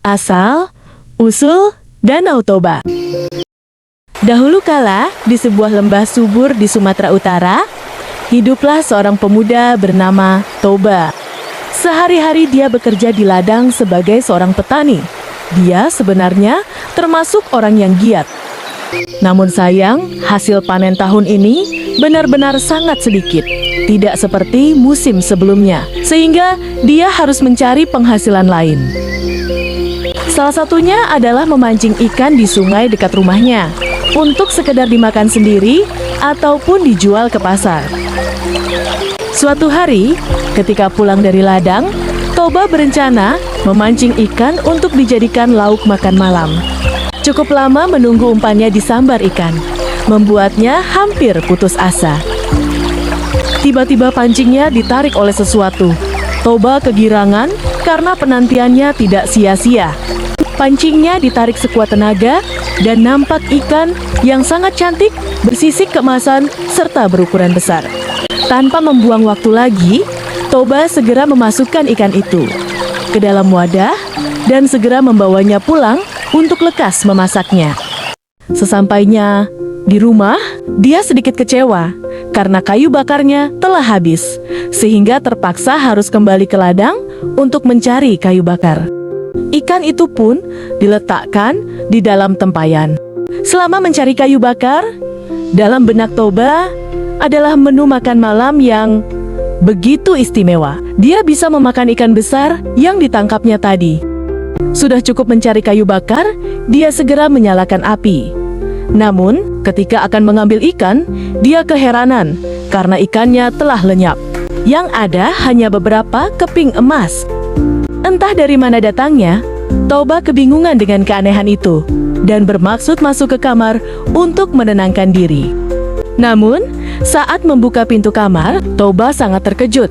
Asal, usul, Danau Toba. Dahulu kala, di sebuah lembah subur di Sumatera Utara, hiduplah seorang pemuda bernama Toba. Sehari-hari dia bekerja di ladang sebagai seorang petani. Dia sebenarnya termasuk orang yang giat. Namun sayang, hasil panen tahun ini benar-benar sangat sedikit. Tidak seperti musim sebelumnya, sehingga dia harus mencari penghasilan lain. Salah satunya adalah memancing ikan di sungai dekat rumahnya, untuk sekedar dimakan sendiri ataupun dijual ke pasar. Suatu hari, ketika pulang dari ladang, Toba berencana memancing ikan untuk dijadikan lauk makan malam. Cukup lama menunggu umpannya disambar ikan, membuatnya hampir putus asa. Tiba-tiba pancingnya ditarik oleh sesuatu. Toba kegirangan karena penantiannya tidak sia-sia. Pancingnya ditarik sekuat tenaga dan nampak ikan yang sangat cantik, bersisik keemasan, serta berukuran besar. Tanpa membuang waktu lagi, Toba segera memasukkan ikan itu ke dalam wadah dan segera membawanya pulang untuk lekas memasaknya. Sesampainya di rumah, dia sedikit kecewa karena kayu bakarnya telah habis, sehingga terpaksa harus kembali ke ladang untuk mencari kayu bakar. Ikan itu pun diletakkan di dalam tempayan. Selama mencari kayu bakar, dalam benak Toba adalah menu makan malam yang begitu istimewa. Dia bisa memakan ikan besar yang ditangkapnya tadi. Sudah cukup mencari kayu bakar, dia segera menyalakan api. Namun, ketika akan mengambil ikan, dia keheranan karena ikannya telah lenyap. Yang ada hanya beberapa keping emas. Entah dari mana datangnya, Toba kebingungan dengan keanehan itu dan bermaksud masuk ke kamar untuk menenangkan diri. Namun, saat membuka pintu kamar, Toba sangat terkejut.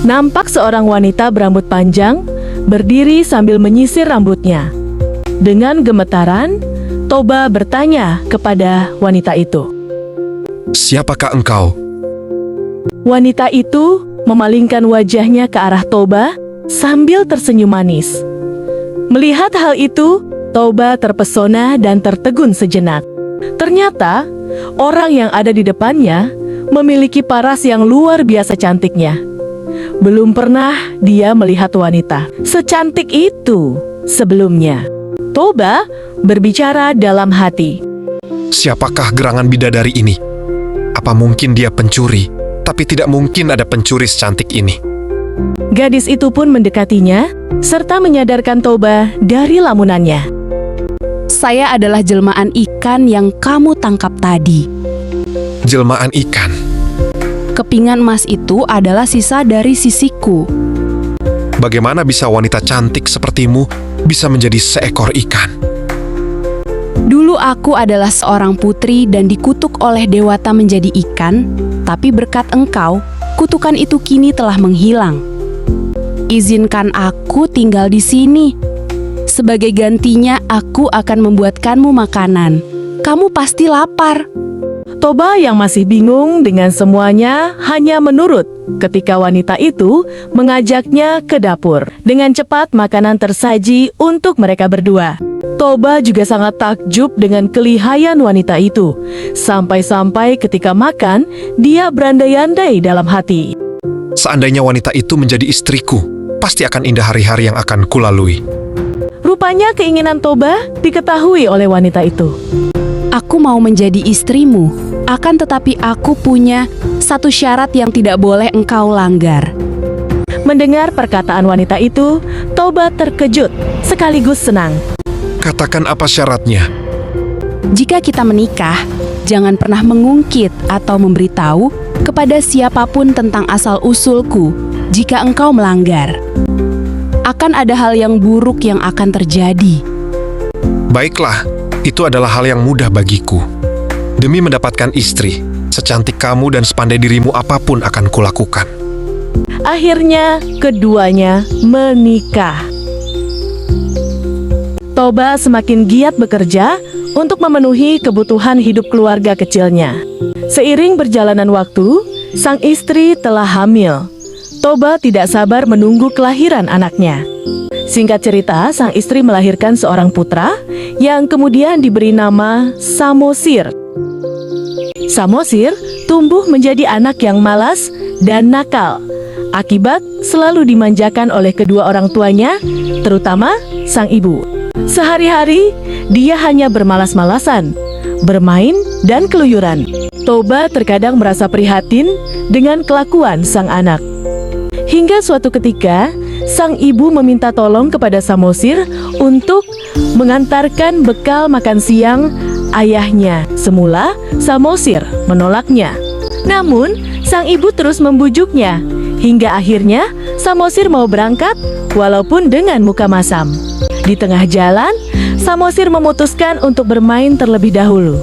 Nampak seorang wanita berambut panjang berdiri sambil menyisir rambutnya. Dengan gemetaran, Toba bertanya kepada wanita itu. "Siapakah engkau?" Wanita itu memalingkan wajahnya ke arah Toba sambil tersenyum manis. Melihat hal itu, Toba terpesona dan tertegun sejenak. Ternyata, orang yang ada di depannya memiliki paras yang luar biasa cantiknya. Belum pernah dia melihat wanita secantik itu sebelumnya. Toba berbicara dalam hati. "Siapakah gerangan bidadari ini? Apa mungkin dia pencuri? Tapi tidak mungkin ada pencuri secantik ini." Gadis itu pun mendekatinya, serta menyadarkan Toba dari lamunannya. "Saya adalah jelmaan ikan yang kamu tangkap tadi. "Jelmaan ikan? Kepingan emas itu adalah sisa dari sisiku." Bagaimana bisa wanita cantik sepertimu bisa menjadi seekor ikan?" "Dulu aku adalah seorang putri dan dikutuk oleh dewata menjadi ikan, tapi berkat engkau, kutukan itu kini telah menghilang. Izinkan aku tinggal di sini. Sebagai gantinya, aku akan membuatkanmu makanan. Kamu pasti lapar." Toba yang masih bingung dengan semuanya hanya menurut ketika wanita itu mengajaknya ke dapur. Dengan cepat makanan tersaji untuk mereka berdua. Toba juga sangat takjub dengan kelihayan wanita itu. Sampai-sampai ketika makan, dia berandai-andai dalam hati. "Seandainya wanita itu menjadi istriku, pasti akan indah hari-hari yang akan kulalui." Rupanya keinginan Toba diketahui oleh wanita itu. "Aku mau menjadi istrimu, akan tetapi aku punya satu syarat yang tidak boleh engkau langgar." Mendengar perkataan wanita itu, Toba terkejut sekaligus senang. "Katakan apa syaratnya?" "Jika kita menikah, jangan pernah mengungkit atau memberitahu kepada siapapun tentang asal-usulku jika engkau melanggar. Akan ada hal yang buruk yang akan terjadi." "Baiklah, itu adalah hal yang mudah bagiku. Demi mendapatkan istri, secantik kamu dan sepandai dirimu apapun akan kulakukan." Akhirnya, keduanya menikah. Toba semakin giat bekerja untuk memenuhi kebutuhan hidup keluarga kecilnya. Seiring berjalanan waktu, sang istri telah hamil. Toba tidak sabar menunggu kelahiran anaknya. Singkat cerita, sang istri melahirkan seorang putra yang kemudian diberi nama Samosir. Samosir tumbuh menjadi anak yang malas dan nakal. Akibat selalu dimanjakan oleh kedua orang tuanya, terutama sang ibu. Sehari-hari, dia hanya bermalas-malasan, bermain dan keluyuran. Toba terkadang merasa prihatin dengan kelakuan sang anak. Hingga suatu ketika, sang ibu meminta tolong kepada Samosir untuk mengantarkan bekal makan siang ayahnya. Semula, Samosir menolaknya. Namun, sang ibu terus membujuknya. Hingga akhirnya, Samosir mau berangkat walaupun dengan muka masam. Di tengah jalan, Samosir memutuskan untuk bermain terlebih dahulu.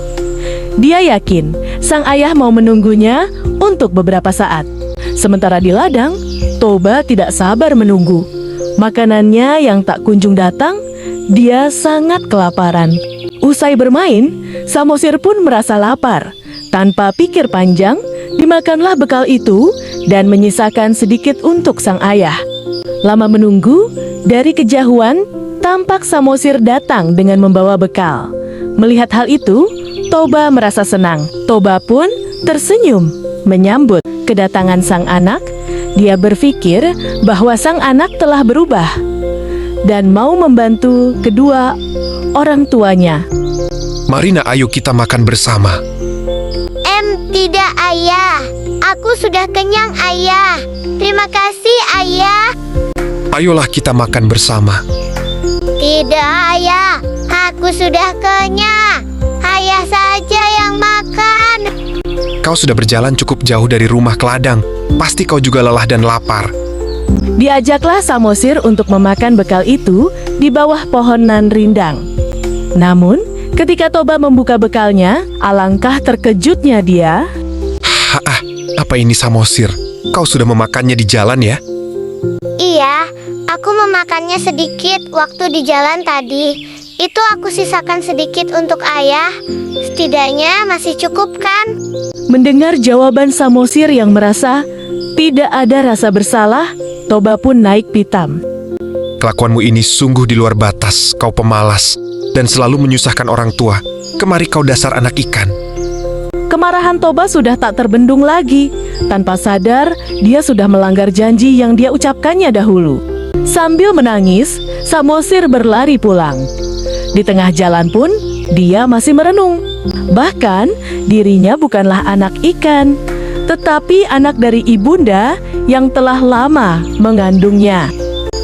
Dia yakin sang ayah mau menunggunya untuk beberapa saat. Sementara di ladang, Toba tidak sabar menunggu. Makanannya yang tak kunjung datang, dia sangat kelaparan. Usai bermain, Samosir pun merasa lapar. Tanpa pikir panjang, dimakanlah bekal itu dan menyisakan sedikit untuk sang ayah. Lama menunggu, dari kejauhan, tampak Samosir datang dengan membawa bekal. Melihat hal itu, Toba merasa senang. Toba pun tersenyum menyambut kedatangan sang anak. Dia berpikir bahwa sang anak telah berubah dan mau membantu kedua orang tuanya. Mari nak, ayo kita makan bersama. Tidak ayah. Aku sudah kenyang ayah. Terima kasih ayah. Ayolah kita makan bersama. Tidak ayah. Aku sudah kenyang. Ayah saja yang makan. Kau sudah berjalan cukup jauh dari rumah ke ladang. Pasti kau juga lelah dan lapar. Diajaklah Samosir untuk memakan bekal itu di bawah pohonan rindang. Namun, ketika Toba membuka bekalnya, alangkah terkejutnya dia. Apa ini Samosir? Kau sudah memakannya di jalan ya? Iya, aku memakannya sedikit waktu di jalan tadi. Itu aku sisakan sedikit untuk ayah. Setidaknya masih cukup kan? Mendengar jawaban Samosir yang merasa tidak ada rasa bersalah, Toba pun naik pitam. Kelakuanmu ini sungguh di luar batas. Kau pemalas dan selalu menyusahkan orang tua. Kemari kau dasar anak ikan. Kemarahan Toba sudah tak terbendung lagi. Tanpa sadar, dia sudah melanggar janji yang dia ucapkannya dahulu. Sambil menangis, Samosir berlari pulang. Di tengah jalan pun, dia masih merenung. Bahkan, dirinya bukanlah anak ikan, tetapi anak dari ibunda yang telah lama mengandungnya.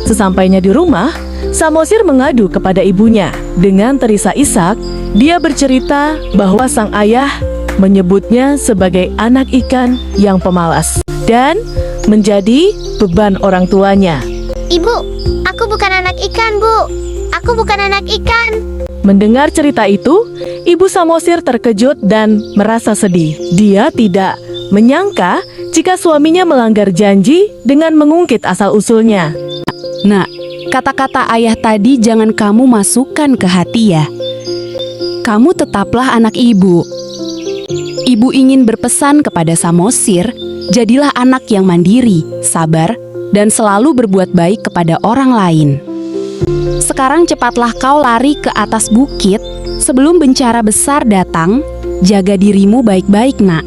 Sesampainya di rumah, Samosir mengadu kepada ibunya. Dengan terisak-isak, dia bercerita bahwa sang ayah menyebutnya sebagai anak ikan yang pemalas dan menjadi beban orang tuanya. Ibu, aku bukan anak ikan, Bu. Aku bukan anak ikan. Mendengar cerita itu, ibu Samosir terkejut dan merasa sedih. Dia tidak menyangka jika suaminya melanggar janji dengan mengungkit asal-usulnya. Nak, kata-kata ayah tadi jangan kamu masukkan ke hati ya. Kamu tetaplah anak ibu. Ibu ingin berpesan kepada Samosir, jadilah anak yang mandiri, sabar, dan selalu berbuat baik kepada orang lain. Sekarang cepatlah kau lari ke atas bukit sebelum bencana besar datang. Jaga dirimu baik-baik, nak.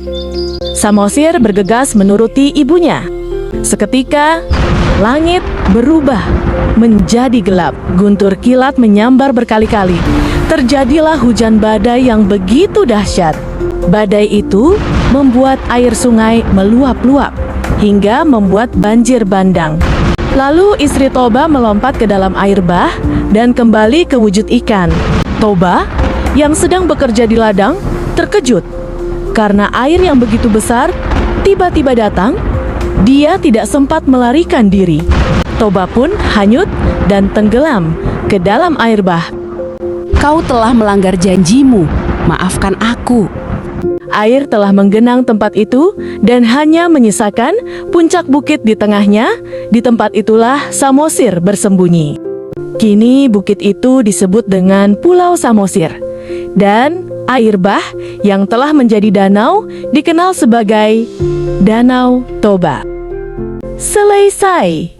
Samosir bergegas menuruti ibunya. Seketika, langit berubah menjadi gelap. Guntur kilat menyambar berkali-kali. Terjadilah hujan badai yang begitu dahsyat. Badai itu membuat air sungai meluap-luap hingga membuat banjir bandang. Lalu istri Toba melompat ke dalam air bah dan kembali ke wujud ikan. Toba yang sedang bekerja di ladang terkejut karena air yang begitu besar tiba-tiba datang. Dia tidak sempat melarikan diri. Toba pun hanyut dan tenggelam ke dalam air bah. Kau telah melanggar janjimu. Maafkan aku. Air telah menggenang tempat itu dan hanya menyisakan puncak bukit di tengahnya. Di tempat itulah Samosir bersembunyi. Kini bukit itu disebut dengan Pulau Samosir. Dan air bah yang telah menjadi danau dikenal sebagai Danau Toba. Selesai.